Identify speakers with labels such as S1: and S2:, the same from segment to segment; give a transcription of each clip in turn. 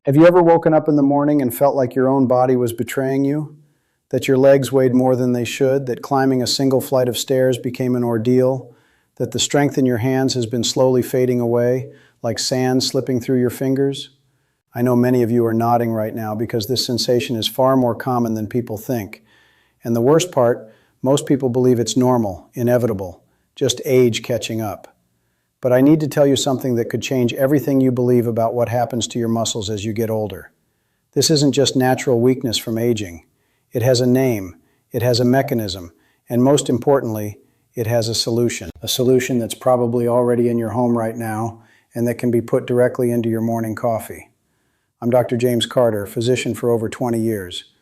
S1: Have you ever woken up in the morning and felt like your own body was betraying you? That your legs weighed more than they should? That climbing a single flight of stairs became an ordeal? That the strength in your hands has been slowly fading away, like sand slipping through your fingers? I know many of you are nodding right now because this sensation is far more common than people think. And the worst part, most people believe it's normal, inevitable, just age catching up. But I need to tell you something that could change everything you believe about what happens to your muscles as you get older. This isn't just natural weakness from aging. It has a name, it has a mechanism, and most importantly, it has a solution. A solution that's probably already in your home right now and that can be put directly into your morning coffee. I'm Dr. James Carter, physician for over 20 years.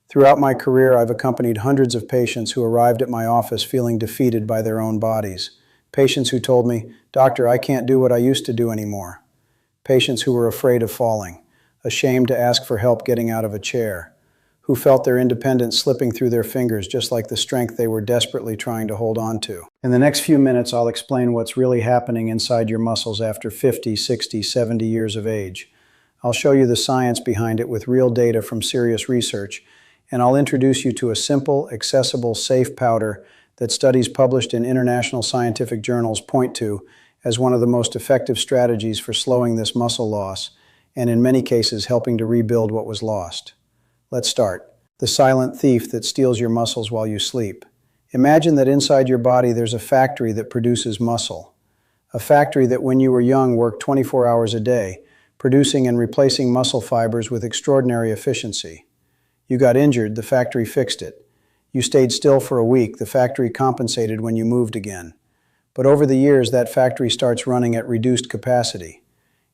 S1: Throughout my career, I've accompanied hundreds of patients who arrived at my office feeling defeated by their own bodies. Patients who told me, "Doctor, I can't do what I used to do anymore." Patients who were afraid of falling, ashamed to ask for help getting out of a chair, who felt their independence slipping through their fingers just like the strength they were desperately trying to hold on to. In the next few minutes, I'll explain what's really happening inside your muscles after 50, 60, 70 years of age. I'll show you the science behind it with real data from serious research, and I'll introduce you to a simple, accessible, safe powder that studies published in international scientific journals point to as one of the most effective strategies for slowing this muscle loss, and in many cases helping to rebuild what was lost. Let's start. The silent thief that steals your muscles while you sleep. Imagine that inside your body there's a factory that produces muscle. A factory that when you were young worked 24 hours a day, producing and replacing muscle fibers with extraordinary efficiency. You got injured, the factory fixed it. You stayed still for a week, the factory compensated when you moved again. But over the years, that factory starts running at reduced capacity.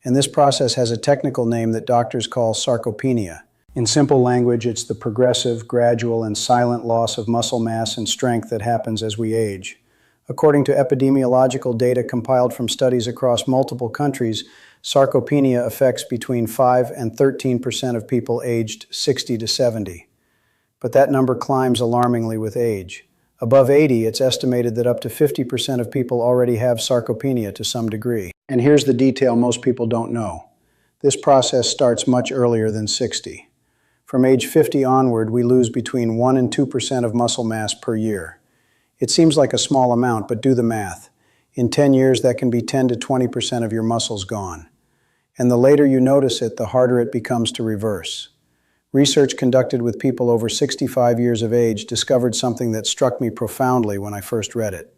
S1: And this process has a technical name that doctors call sarcopenia. In simple language, it's the progressive, gradual, and silent loss of muscle mass and strength that happens as we age. According to epidemiological data compiled from studies across multiple countries, sarcopenia affects between 5 and 13% of people aged 60 to 70. But that number climbs alarmingly with age. Above 80, it's estimated that up to 50% of people already have sarcopenia to some degree. And here's the detail most people don't know. This process starts much earlier than 60. From age 50 onward, we lose between 1 and 2% of muscle mass per year. It seems like a small amount, but do the math. In 10 years, that can be 10 to 20% of your muscles gone. And the later you notice it, the harder it becomes to reverse. Research conducted with people over 65 years of age discovered something that struck me profoundly when I first read it.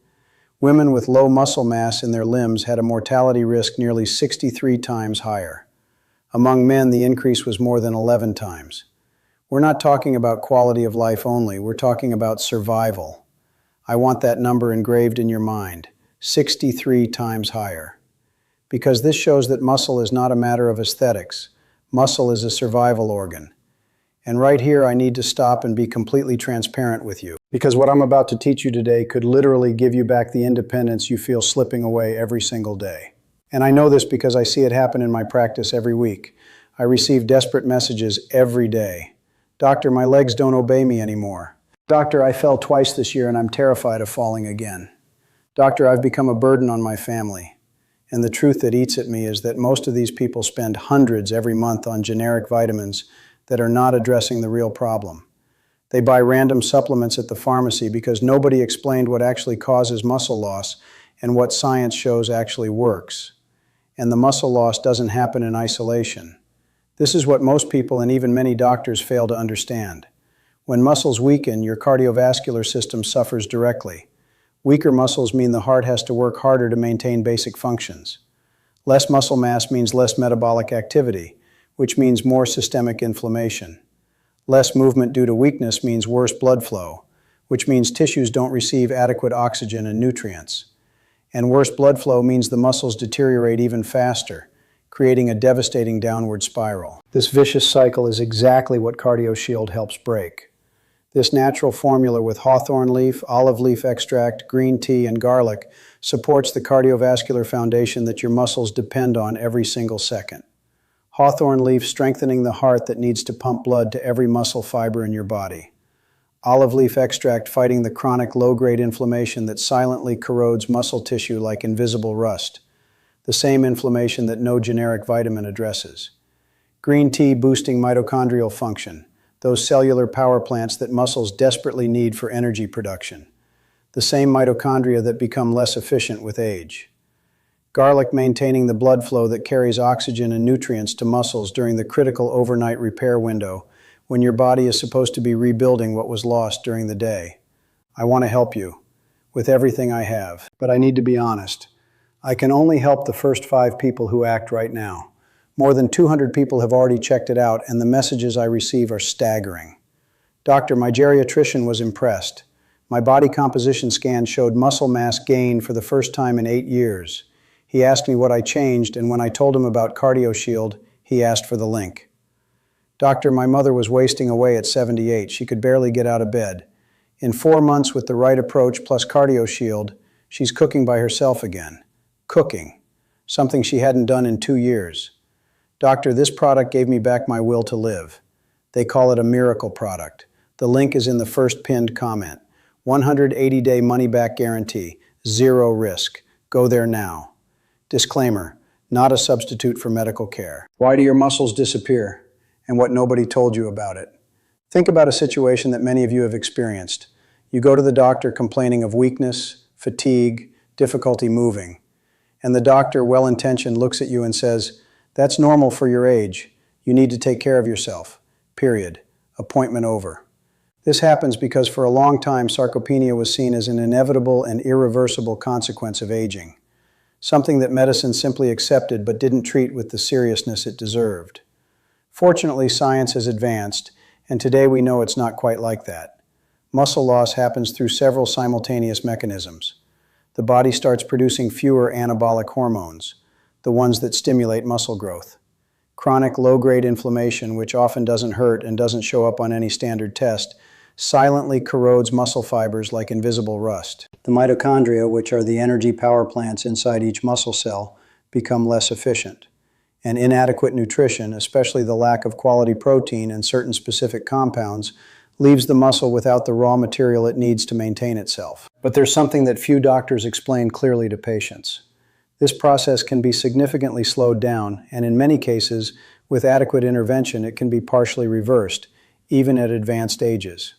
S1: Women with low muscle mass in their limbs had a mortality risk nearly 63 times higher. Among men, the increase was more than 11 times. We're not talking about quality of life only, we're talking about survival. I want that number engraved in your mind, 63 times higher. Because this shows that muscle is not a matter of aesthetics. Muscle is a survival organ. And right here, I need to stop and be completely transparent with you. Because what I'm about to teach you today could literally give you back the independence you feel slipping away every single day. And I know this because I see it happen in my practice every week. I receive desperate messages every day. "Doctor, my legs don't obey me anymore." "Doctor, I fell twice this year and I'm terrified of falling again." "Doctor, I've become a burden on my family." And the truth that eats at me is that most of these people spend hundreds every month on generic vitamins that are not addressing the real problem. They buy random supplements at the pharmacy because nobody explained what actually causes muscle loss and what science shows actually works. And the muscle loss doesn't happen in isolation. This is what most people and even many doctors fail to understand. When muscles weaken, your cardiovascular system suffers directly. Weaker muscles mean the heart has to work harder to maintain basic functions. Less muscle mass means less metabolic activity, which means more systemic inflammation. Less movement due to weakness means worse blood flow, which means tissues don't receive adequate oxygen and nutrients. And worse blood flow means the muscles deteriorate even faster, creating a devastating downward spiral. This vicious cycle is exactly what CardioShield helps break. This natural formula with hawthorn leaf, olive leaf extract, green tea, and garlic supports the cardiovascular foundation that your muscles depend on every single second. Hawthorn leaf strengthening the heart that needs to pump blood to every muscle fiber in your body. Olive leaf extract fighting the chronic low-grade inflammation that silently corrodes muscle tissue like invisible rust, the same inflammation that no generic vitamin addresses. Green tea boosting mitochondrial function, those cellular power plants that muscles desperately need for energy production. The same mitochondria that become less efficient with age. Garlic maintaining the blood flow that carries oxygen and nutrients to muscles during the critical overnight repair window when your body is supposed to be rebuilding what was lost during the day. I want to help you with everything I have, but I need to be honest. I can only help the first 5 people who act right now. More than 200 people have already checked it out, and the messages I receive are staggering. Doctor, my geriatrician was impressed. My body composition scan showed muscle mass gain for the first time in 8 years. He asked me what I changed, and when I told him about CardioShield, he asked for the link. Doctor, my mother was wasting away at 78. She could barely get out of bed. In 4 months with the right approach plus CardioShield, she's cooking by herself again. Cooking. Something she hadn't done in 2 years. Doctor, this product gave me back my will to live. They call it a miracle product. The link is in the first pinned comment. 180-day money-back guarantee. 0 risk. Go there now. Disclaimer, not a substitute for medical care. Why do your muscles disappear? And what nobody told you about it. Think about a situation that many of you have experienced. You go to the doctor complaining of weakness, fatigue, difficulty moving. And the doctor, well-intentioned, looks at you and says, "That's normal for your age. You need to take care of yourself. Period. Appointment over." This happens because for a long time, sarcopenia was seen as an inevitable and irreversible consequence of aging. Something that medicine simply accepted but didn't treat with the seriousness it deserved. Fortunately, science has advanced, and today we know it's not quite like that. Muscle loss happens through several simultaneous mechanisms. The body starts producing fewer anabolic hormones, the ones that stimulate muscle growth. Chronic low-grade inflammation, which often doesn't hurt and doesn't show up on any standard test, silently corrodes muscle fibers like invisible rust. The mitochondria, which are the energy power plants inside each muscle cell, become less efficient. And inadequate nutrition, especially the lack of quality protein and certain specific compounds, leaves the muscle without the raw material it needs to maintain itself. But there's something that few doctors explain clearly to patients. This process can be significantly slowed down, and in many cases, with adequate intervention, it can be partially reversed, even at advanced ages.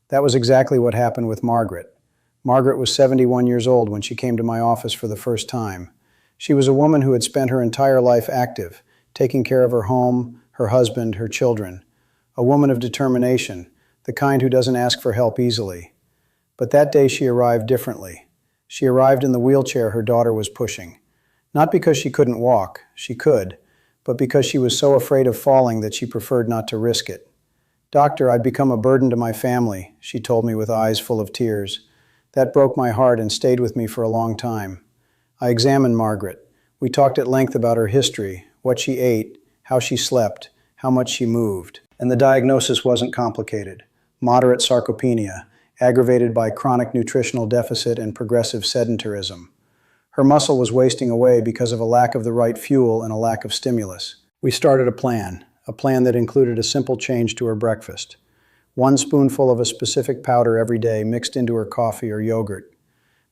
S1: That was exactly what happened with Margaret. Margaret was 71 years old when she came to my office for the first time. She was a woman who had spent her entire life active, taking care of her home, her husband, her children. A woman of determination, the kind who doesn't ask for help easily. But that day she arrived differently. She arrived in the wheelchair her daughter was pushing. Not because she couldn't walk, she could, but because she was so afraid of falling that she preferred not to risk it. "Doctor, I've become a burden to my family," she told me with eyes full of tears. That broke my heart and stayed with me for a long time. I examined Margaret. We talked at length about her history, what she ate, how she slept, how much she moved. And the diagnosis wasn't complicated. Moderate sarcopenia, aggravated by chronic nutritional deficit and progressive sedentarism. Her muscle was wasting away because of a lack of the right fuel and a lack of stimulus. We started a plan that included a simple change to her breakfast. 1 spoonful of a specific powder every day mixed into her coffee or yogurt.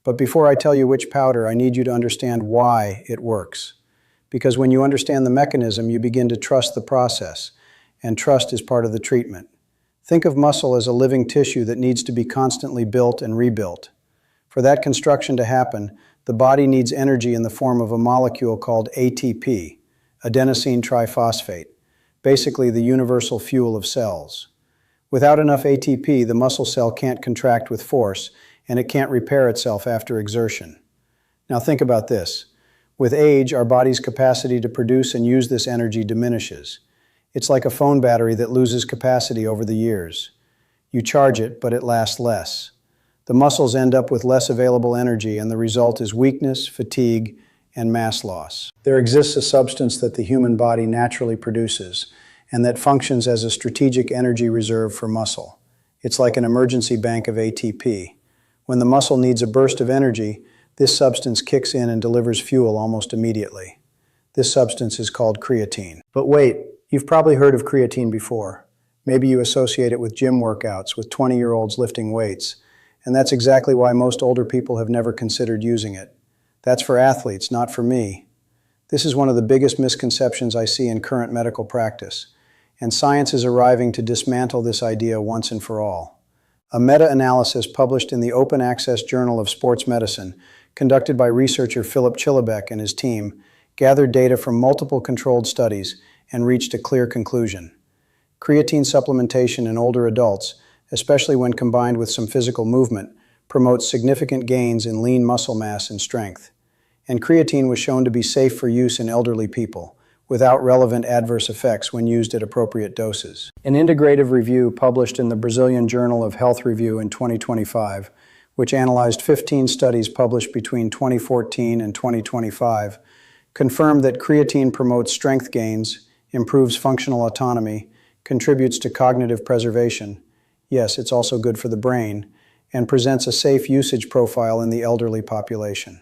S1: But before I tell you which powder, I need you to understand why it works. Because when you understand the mechanism, you begin to trust the process, and trust is part of the treatment. Think of muscle as a living tissue that needs to be constantly built and rebuilt. For that construction to happen, the body needs energy in the form of a molecule called ATP, adenosine triphosphate, basically the universal fuel of cells. Without enough ATP, the muscle cell can't contract with force, and it can't repair itself after exertion. Now think about this. With age, our body's capacity to produce and use this energy diminishes. It's like a phone battery that loses capacity over the years. You charge it, but it lasts less. The muscles end up with less available energy, and the result is weakness, fatigue, and mass loss. There exists a substance that the human body naturally produces, and that functions as a strategic energy reserve for muscle. It's like an emergency bank of ATP. When the muscle needs a burst of energy, this substance kicks in and delivers fuel almost immediately. This substance is called creatine. But wait, you've probably heard of creatine before. Maybe you associate it with gym workouts, with 20-year-olds lifting weights. And that's exactly why most older people have never considered using it. That's for athletes, not for me. This is one of the biggest misconceptions I see in current medical practice, and science is arriving to dismantle this idea once and for all. A meta-analysis published in the Open Access Journal of Sports Medicine, conducted by researcher Philip Chillibeck and his team, gathered data from multiple controlled studies and reached a clear conclusion. Creatine supplementation in older adults, especially when combined with some physical movement, promotes significant gains in lean muscle mass and strength. And creatine was shown to be safe for use in elderly people, without relevant adverse effects when used at appropriate doses. An integrative review published in the Brazilian Journal of Health Review in 2025, which analyzed 15 studies published between 2014 and 2025, confirmed that creatine promotes strength gains, improves functional autonomy, contributes to cognitive preservation. Yes, it's also good for the brain, and presents a safe usage profile in the elderly population.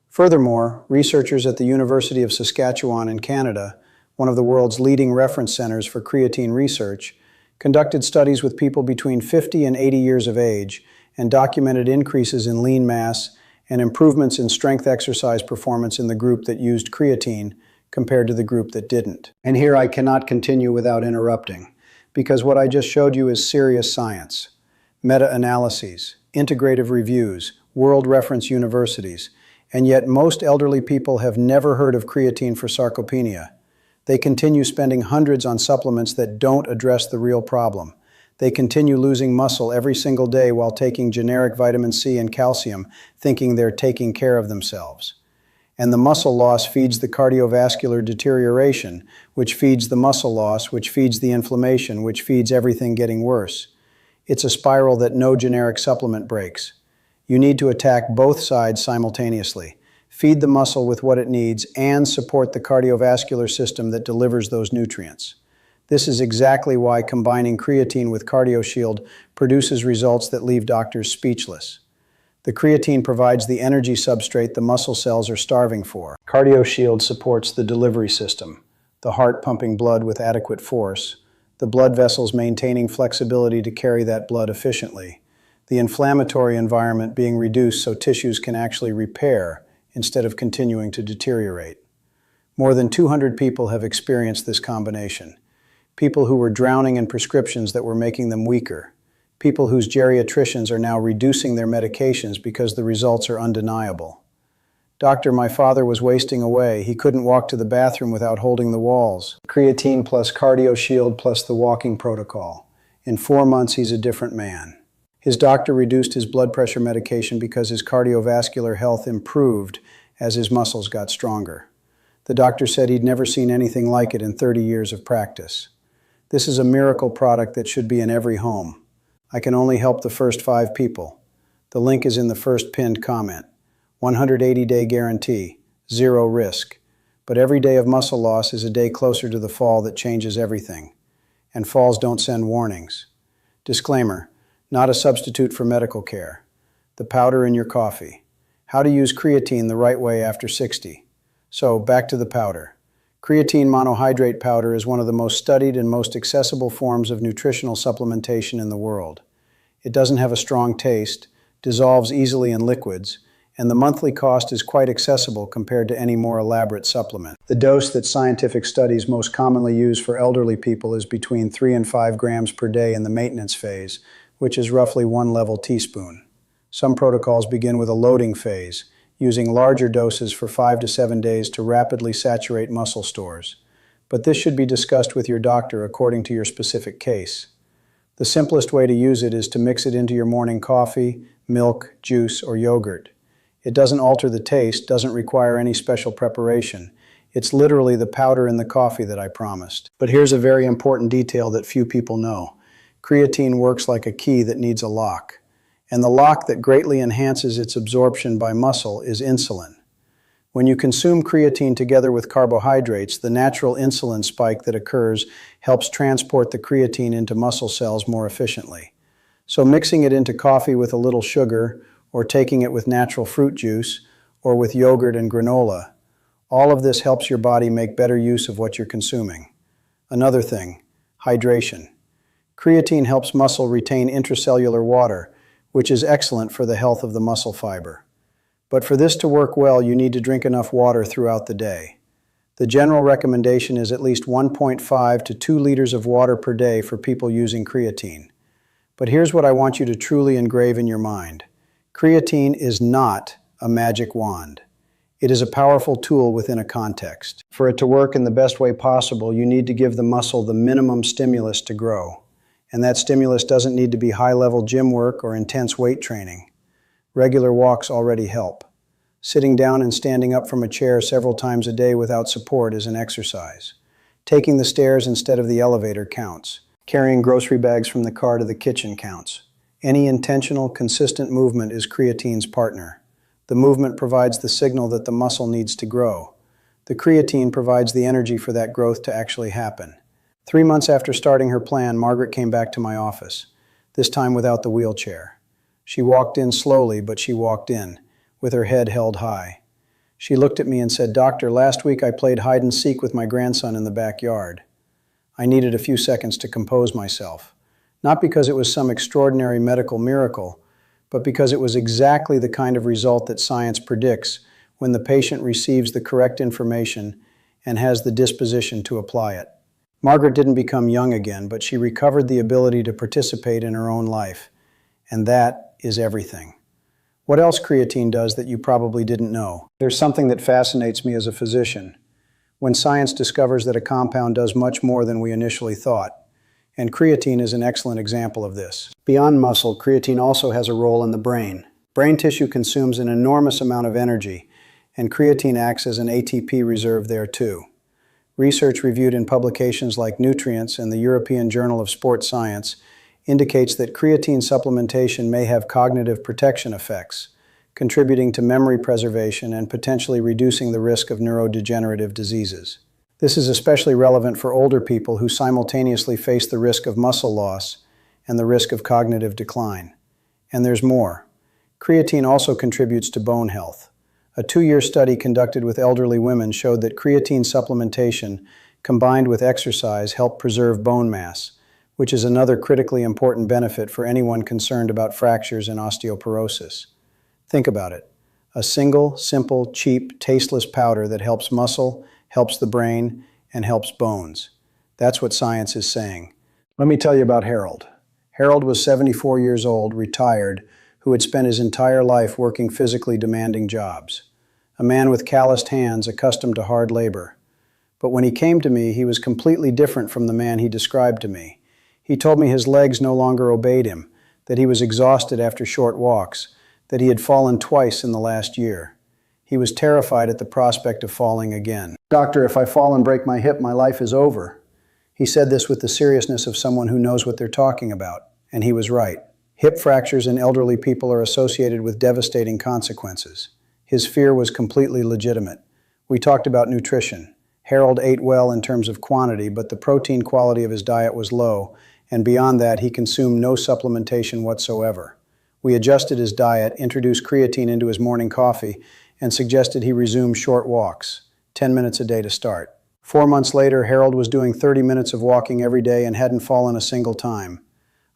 S1: Furthermore, researchers at the University of Saskatchewan in Canada, one of the world's leading reference centers for creatine research, conducted studies with people between 50 and 80 years of age and documented increases in lean mass and improvements in strength exercise performance in the group that used creatine compared to the group that didn't. And here I cannot continue without interrupting, because what I just showed you is serious science. Meta-analyses, integrative reviews, world reference universities, and yet most elderly people have never heard of creatine for sarcopenia. They continue spending hundreds on supplements that don't address the real problem. They continue losing muscle every single day while taking generic vitamin C and calcium, thinking they're taking care of themselves. And the muscle loss feeds the cardiovascular deterioration, which feeds the muscle loss, which feeds the inflammation, which feeds everything getting worse. It's a spiral that no generic supplement breaks. You need to attack both sides simultaneously. Feed the muscle with what it needs and support the cardiovascular system that delivers those nutrients. This is exactly why combining creatine with CardioShield produces results that leave doctors speechless. The creatine provides the energy substrate the muscle cells are starving for. CardioShield supports the delivery system, the heart pumping blood with adequate force, the blood vessels maintaining flexibility to carry that blood efficiently, the inflammatory environment being reduced so tissues can actually repair instead of continuing to deteriorate. More than 200 people have experienced this combination. People who were drowning in prescriptions that were making them weaker. People whose geriatricians are now reducing their medications because the results are undeniable. Doctor, my father was wasting away. He couldn't walk to the bathroom without holding the walls. Creatine plus CardioShield plus the walking protocol. In 4 months, he's a different man. His doctor reduced his blood pressure medication because his cardiovascular health improved as his muscles got stronger. The doctor said he'd never seen anything like it in 30 years of practice. This is a miracle product that should be in every home. I can only help the first 5 people. The link is in the first pinned comment. 180-day guarantee, 0 risk. But every day of muscle loss is a day closer to the fall that changes everything. And falls don't send warnings. Disclaimer, not a substitute for medical care. The powder in your coffee. How to use creatine the right way after 60. So, back to the powder. Creatine monohydrate powder is one of the most studied and most accessible forms of nutritional supplementation in the world. It doesn't have a strong taste, dissolves easily in liquids, and the monthly cost is quite accessible compared to any more elaborate supplement. The dose that scientific studies most commonly use for elderly people is between 3 and 5 grams per day in the maintenance phase, which is roughly 1 level teaspoon. Some protocols begin with a loading phase, using larger doses for 5 to 7 days to rapidly saturate muscle stores. But this should be discussed with your doctor according to your specific case. The simplest way to use it is to mix it into your morning coffee, milk, juice, or yogurt. It doesn't alter the taste, doesn't require any special preparation. It's literally the powder in the coffee that I promised. But here's a very important detail that few people know. Creatine works like a key that needs a lock. And the lock that greatly enhances its absorption by muscle is insulin. When you consume creatine together with carbohydrates, the natural insulin spike that occurs helps transport the creatine into muscle cells more efficiently. So mixing it into coffee with a little sugar, or taking it with natural fruit juice, or with yogurt and granola, all of this helps your body make better use of what you're consuming. Another thing, hydration. Creatine helps muscle retain intracellular water, which is excellent for the health of the muscle fiber. But for this to work well, you need to drink enough water throughout the day. The general recommendation is at least 1.5 to 2 liters of water per day for people using creatine. But here's what I want you to truly engrave in your mind. Creatine is not a magic wand. It is a powerful tool within a context. For it to work in the best way possible, you need to give the muscle the minimum stimulus to grow. And that stimulus doesn't need to be high-level gym work or intense weight training. Regular walks already help. Sitting down and standing up from a chair several times a day without support is an exercise. Taking the stairs instead of the elevator counts. Carrying grocery bags from the car to the kitchen counts. Any intentional, consistent movement is creatine's partner. The movement provides the signal that the muscle needs to grow. The creatine provides the energy for that growth to actually happen. 3 months after starting her plan, Margaret came back to my office, this time without the wheelchair. She walked in slowly, but she walked in, with her head held high. She looked at me and said, "Doctor, last week I played hide and seek with my grandson in the backyard." I needed a few seconds to compose myself, not because it was some extraordinary medical miracle, but because it was exactly the kind of result that science predicts when the patient receives the correct information and has the disposition to apply it. Margaret didn't become young again, but she recovered the ability to participate in her own life, and that is everything. What else creatine does that you probably didn't know? There's something that fascinates me as a physician. When science discovers that a compound does much more than we initially thought, and creatine is an excellent example of this. Beyond muscle, creatine also has a role in the brain. Brain tissue consumes an enormous amount of energy, and creatine acts as an ATP reserve there too. Research reviewed in publications like Nutrients and the European Journal of Sports Science indicates that creatine supplementation may have cognitive protection effects, contributing to memory preservation and potentially reducing the risk of neurodegenerative diseases. This is especially relevant for older people who simultaneously face the risk of muscle loss and the risk of cognitive decline. And there's more. Creatine also contributes to bone health. A 2-year study conducted with elderly women showed that creatine supplementation combined with exercise helped preserve bone mass, which is another critically important benefit for anyone concerned about fractures and osteoporosis. Think about it. A single, simple, cheap, tasteless powder that helps muscle, helps the brain, and helps bones. That's what science is saying. Let me tell you about Harold. Harold was 74 years old, retired, who had spent his entire life working physically demanding jobs. A man with calloused hands, accustomed to hard labor. But when he came to me, he was completely different from the man he described to me. He told me his legs no longer obeyed him, that he was exhausted after short walks, that he had fallen twice in the last year. He was terrified at the prospect of falling again. "Doctor, if I fall and break my hip, my life is over." He said this with the seriousness of someone who knows what they're talking about, and he was right. Hip fractures in elderly people are associated with devastating consequences. His fear was completely legitimate. We talked about nutrition. Harold ate well in terms of quantity, but the protein quality of his diet was low, and beyond that, he consumed no supplementation whatsoever. We adjusted his diet, introduced creatine into his morning coffee, and suggested he resume short walks, 10 minutes a day to start. 4 months later, Harold was doing 30 minutes of walking every day and hadn't fallen a single time.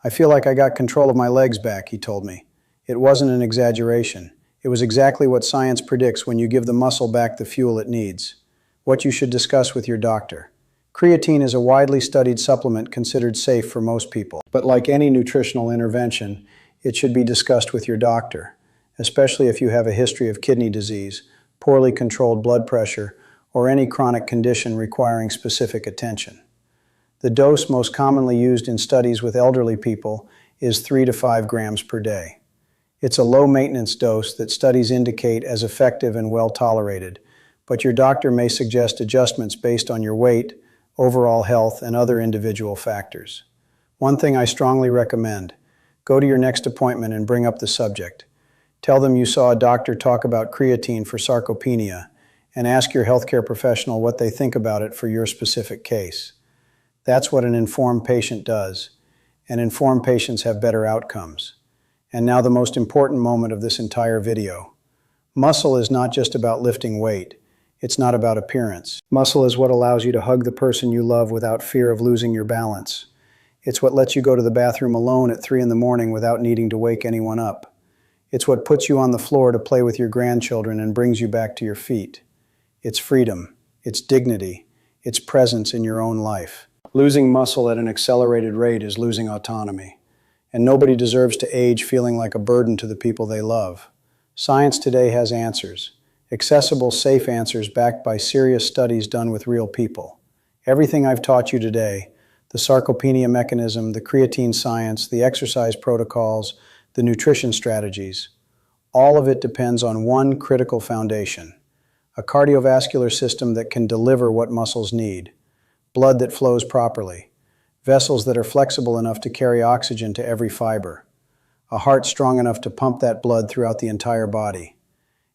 S1: "I feel like I got control of my legs back," he told me. It wasn't an exaggeration. It was exactly what science predicts when you give the muscle back the fuel it needs. What you should discuss with your doctor. Creatine is a widely studied supplement considered safe for most people. But like any nutritional intervention, it should be discussed with your doctor, especially if you have a history of kidney disease, poorly controlled blood pressure, or any chronic condition requiring specific attention. The dose most commonly used in studies with elderly people is 3 to 5 grams per day. It's a low-maintenance dose that studies indicate as effective and well-tolerated, but your doctor may suggest adjustments based on your weight, overall health, and other individual factors. One thing I strongly recommend: go to your next appointment and bring up the subject. Tell them you saw a doctor talk about creatine for sarcopenia, and ask your healthcare professional what they think about it for your specific case. That's what an informed patient does, and informed patients have better outcomes. And now the most important moment of this entire video. Muscle is not just about lifting weight. It's not about appearance. Muscle is what allows you to hug the person you love without fear of losing your balance. It's what lets you go to the bathroom alone at 3 in the morning without needing to wake anyone up. It's what puts you on the floor to play with your grandchildren and brings you back to your feet. It's freedom. its dignity, its presence in your own life. Losing muscle at an accelerated rate is losing autonomy, and nobody deserves to age feeling like a burden to the people they love. Science today has answers, accessible, safe answers backed by serious studies done with real people. Everything I've taught you today, the sarcopenia mechanism, the creatine science, the exercise protocols, the nutrition strategies, all of it depends on one critical foundation: a cardiovascular system that can deliver what muscles need, blood that flows properly, vessels that are flexible enough to carry oxygen to every fiber, a heart strong enough to pump that blood throughout the entire body,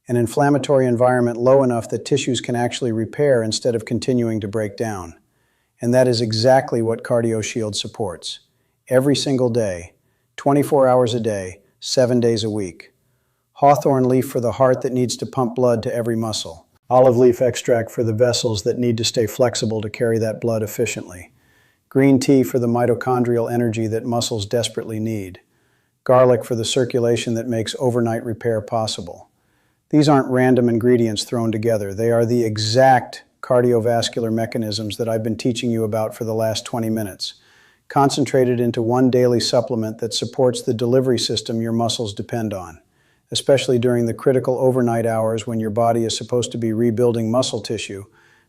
S1: an inflammatory environment low enough that tissues can actually repair instead of continuing to break down. And that is exactly what CardioShield supports. Every single day, 24 hours a day, 7 days a week. Hawthorn leaf for the heart that needs to pump blood to every muscle. Olive leaf extract for the vessels that need to stay flexible to carry that blood efficiently. Green tea for the mitochondrial energy that muscles desperately need. Garlic for the circulation that makes overnight repair possible. These aren't random ingredients thrown together. They are the exact cardiovascular mechanisms that I've been teaching you about for the last 20 minutes, concentrated into one daily supplement that supports the delivery system your muscles depend on, especially during the critical overnight hours when your body is supposed to be rebuilding muscle tissue,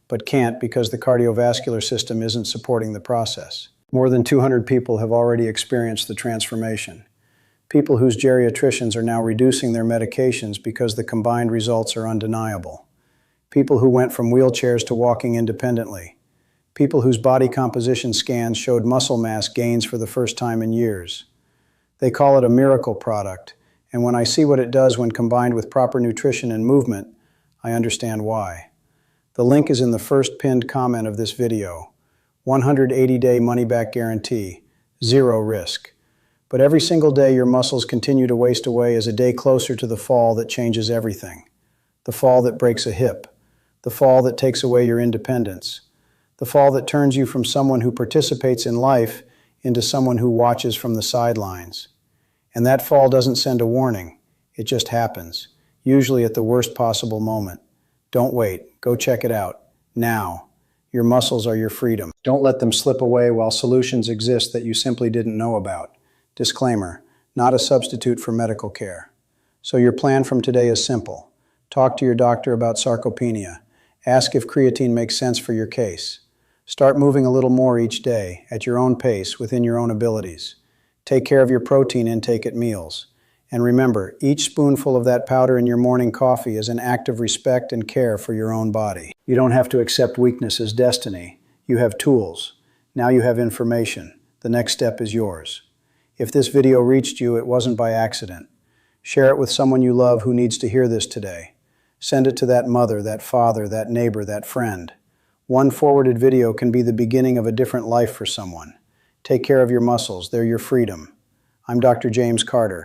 S1: but can't because the cardiovascular system isn't supporting the process. More than 200 people have already experienced the transformation. People whose geriatricians are now reducing their medications because the combined results are undeniable. People who went from wheelchairs to walking independently. People whose body composition scans showed muscle mass gains for the first time in years. They call it a miracle product, and when I see what it does when combined with proper nutrition and movement, I understand why. The link is in the first pinned comment of this video. 180-day money-back guarantee, 0 risk. But every single day your muscles continue to waste away is a day closer to the fall that changes everything. The fall that breaks a hip. The fall that takes away your independence. The fall that turns you from someone who participates in life into someone who watches from the sidelines. And that fall doesn't send a warning. It just happens, usually at the worst possible moment. Don't wait. Go check it out. Now. Your muscles are your freedom. Don't let them slip away while solutions exist that you simply didn't know about. Disclaimer, not a substitute for medical care. So your plan from today is simple. Talk to your doctor about sarcopenia. Ask if creatine makes sense for your case. Start moving a little more each day, at your own pace, within your own abilities. Take care of your protein intake at meals. And remember, each spoonful of that powder in your morning coffee is an act of respect and care for your own body. You don't have to accept weakness as destiny. You have tools. Now you have information. The next step is yours. If this video reached you, it wasn't by accident. Share it with someone you love who needs to hear this today. Send it to that mother, that father, that neighbor, that friend. One forwarded video can be the beginning of a different life for someone. Take care of your muscles. They're your freedom. I'm Dr. James Carter.